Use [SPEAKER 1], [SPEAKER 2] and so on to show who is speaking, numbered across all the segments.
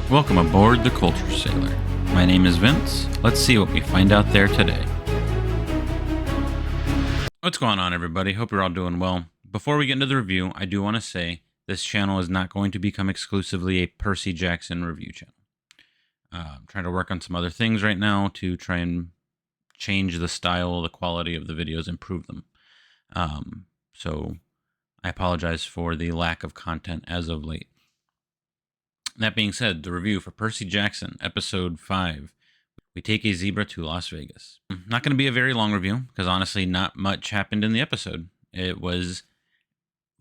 [SPEAKER 1] Welcome aboard the Culture Sailor. My name is Vince. Let's see what we find out there today. What's going on, everybody? Hope you're all doing well. Before we get into the review, I do want to say this channel is not going to become exclusively a Percy Jackson review channel. I'm trying to work on some other things right now to try and change the style, the quality of the videos, improve them. So I apologize for the lack of content as of late. That being said, the review for Percy Jackson, Episode 5, We Take a Zebra to Las Vegas. Not going to be a very long review, because honestly, not much happened in the episode. It was,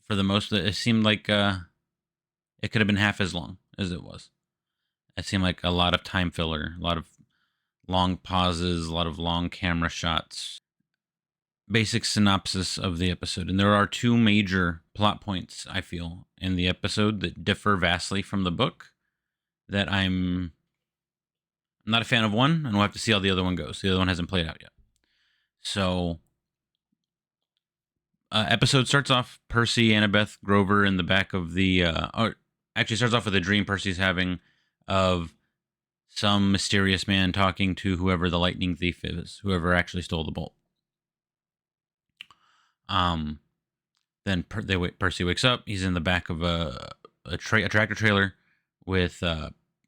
[SPEAKER 1] for the most, it seemed like it could have been half as long as it was. It seemed like a lot of time filler, a lot of long pauses, a lot of long camera shots. Basic synopsis of the episode. And there are two major plot points, I feel, in the episode that differ vastly from the book, that I'm not a fan of one, and we'll have to see how the other one goes. The other one hasn't played out yet. So, episode starts off, Percy, Annabeth, Grover in the back of the... actually starts off with a dream Percy's having of some mysterious man talking to whoever the lightning thief is, whoever actually stole the bolt. Then Percy wakes up. He's in the back of a tractor trailer with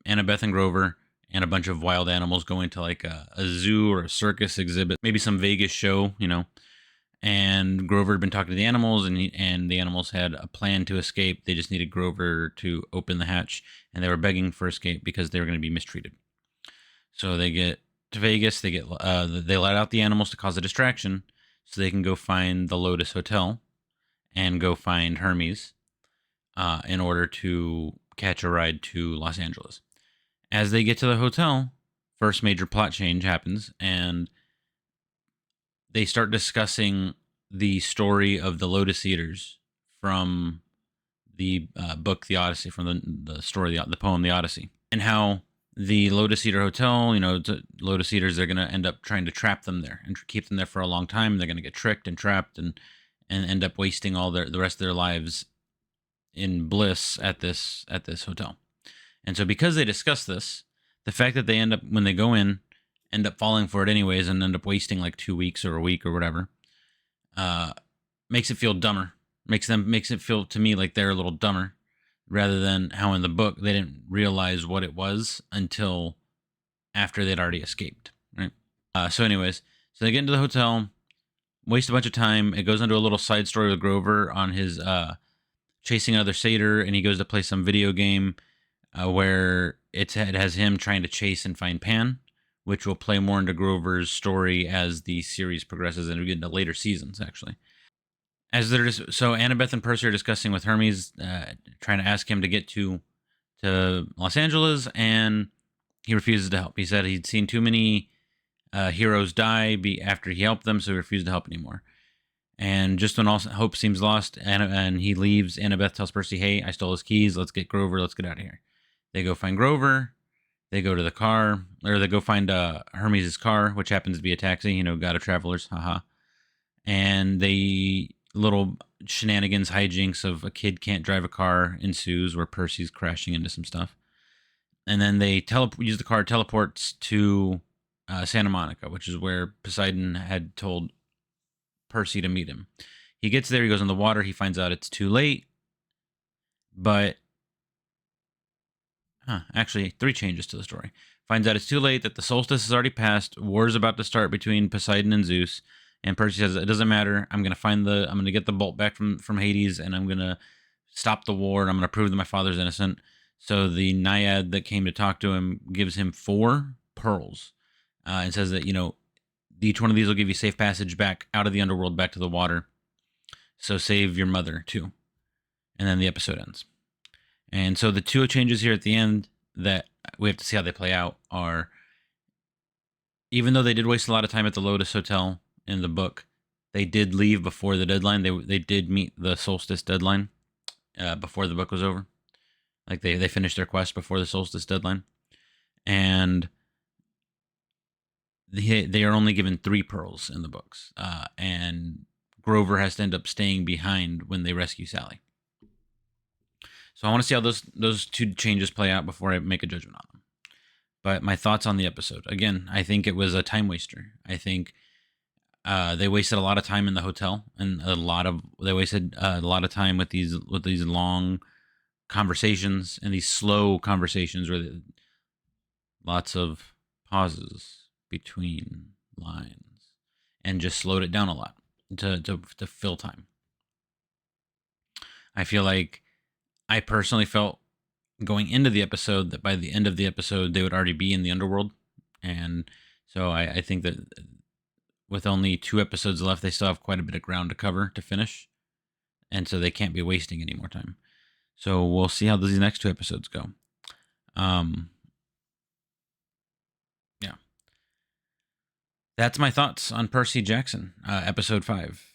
[SPEAKER 1] Annabeth and Grover and a bunch of wild animals going to like a zoo or a circus exhibit, maybe some Vegas show, you know. And Grover had been talking to the animals, and the animals had a plan to escape. They just needed Grover to open the hatch, and they were begging for escape because they were going to be mistreated. So they get to Vegas. They let out the animals to cause a distraction, so they can go find the Lotus Hotel and go find Hermes in order to catch a ride to Los Angeles. As they get to the hotel, first major plot change happens, and they start discussing the story of the Lotus Eaters from the book, The Odyssey, from the story, the poem, The Odyssey, and how the Lotus Eater Hotel, you know, the Lotus Eaters, they're going to end up trying to trap them there and keep them there for a long time. They're going to get tricked and trapped and end up wasting all the rest of their lives in bliss at this hotel. And so because they discuss this, the fact that they end up, when they go in, end up falling for it anyways and end up wasting like 2 weeks or a week or whatever, makes it feel dumber. Makes it feel to me like they're a little dumber, rather than how in the book they didn't realize what it was until after they'd already escaped, right? So they get into the hotel, waste a bunch of time. It goes into a little side story with Grover on his chasing another satyr, and he goes to play some video game where it has him trying to chase and find Pan, which will play more into Grover's story as the series progresses, and we get into later seasons, actually. So Annabeth and Percy are discussing with Hermes, trying to ask him to get to Los Angeles, and he refuses to help. He said he'd seen too many heroes die after he helped them, so he refused to help anymore. And just when all hope seems lost, and he leaves, Annabeth tells Percy, "Hey, I stole his keys. Let's get Grover. Let's get out of here." They go find Grover. They go to the car, or they go find Hermes' car, which happens to be a taxi. You know, got a traveler's, haha. And little shenanigans, hijinks of a kid can't drive a car ensues, where Percy's crashing into some stuff. And then they use the car teleports to Santa Monica, which is where Poseidon had told Percy to meet him. He gets there, he goes in the water, he finds out it's too late, but actually 3 changes to the story. Finds out it's too late, that the solstice has already passed, war's about to start between Poseidon and Zeus, and Percy says, it doesn't matter, I'm going to get the bolt back from Hades, and I'm going to stop the war, and I'm going to prove that my father's innocent. So the naiad that came to talk to him gives him 4 pearls, and says that, you know, each one of these will give you safe passage back out of the underworld, back to the water. So save your mother, too. And then the episode ends. And so the 2 changes here at the end that we have to see how they play out are, even though they did waste a lot of time at the Lotus Hotel in the book, they did leave before the deadline. They did meet the solstice deadline before the book was over. Like they finished their quest before the solstice deadline. And they are only given 3 pearls in the books. And Grover has to end up staying behind when they rescue Sally. So I want to see how those two changes play out before I make a judgment on them. But my thoughts on the episode. Again, I think it was a time waster. I think they wasted a lot of time in the hotel, and they wasted a lot of time with these long conversations and these slow conversations where lots of pauses between lines, and just slowed it down a lot to fill time. I feel like I personally felt going into the episode that by the end of the episode they would already be in the underworld, and so I think that with only 2 episodes left, they still have quite a bit of ground to cover to finish, and so they can't be wasting any more time. So we'll see how these next 2 episodes go. Yeah, that's my thoughts on Percy Jackson, episode 5.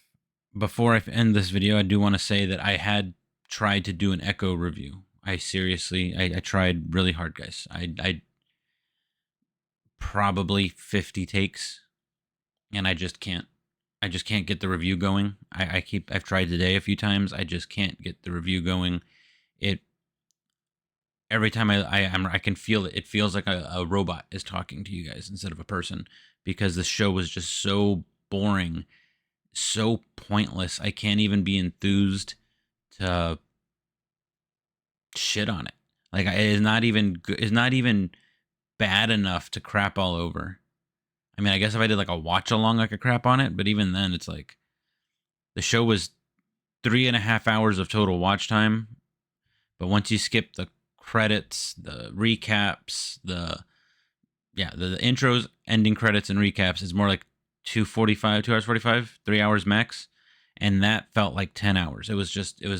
[SPEAKER 1] Before I end this video, I do want to say that I had tried to do an Echo review. I tried really hard, guys. I probably 50 takes, and I just can't get the review going. I've tried today a few times. I just can't get the review going. Every time I can feel it. It feels like a robot is talking to you guys instead of a person, because the show was just so boring, so pointless. I can't even be enthused to shit on it. Like, it's not even bad enough to crap all over. I mean, I guess if I did like a watch along, I could crap on it, but even then, it's like the show was 3.5 hours of total watch time. But once you skip the credits, the recaps, the intros, ending credits, and recaps, it's more like 2 hours 45, 3 hours max. And that felt like 10 hours. It was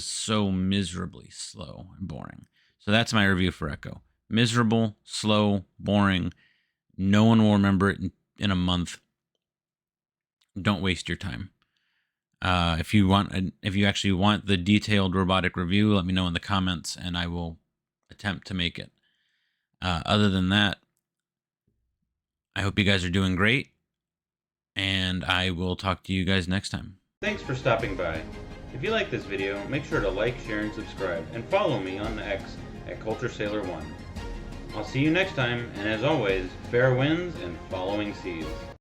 [SPEAKER 1] so miserably slow and boring. So that's my review for Echo. Miserable, slow, boring. No one will remember it in a month. Don't waste your time. If you actually want the detailed robotic review, let me know in the comments, and I will attempt to make it. Other than that, I hope you guys are doing great, and I will talk to you guys next time.
[SPEAKER 2] Thanks for stopping by. If you like this video, make sure to like, share, and subscribe, and follow me on the X at CultureSailor1. I'll see you next time, and as always, fair winds and following seas.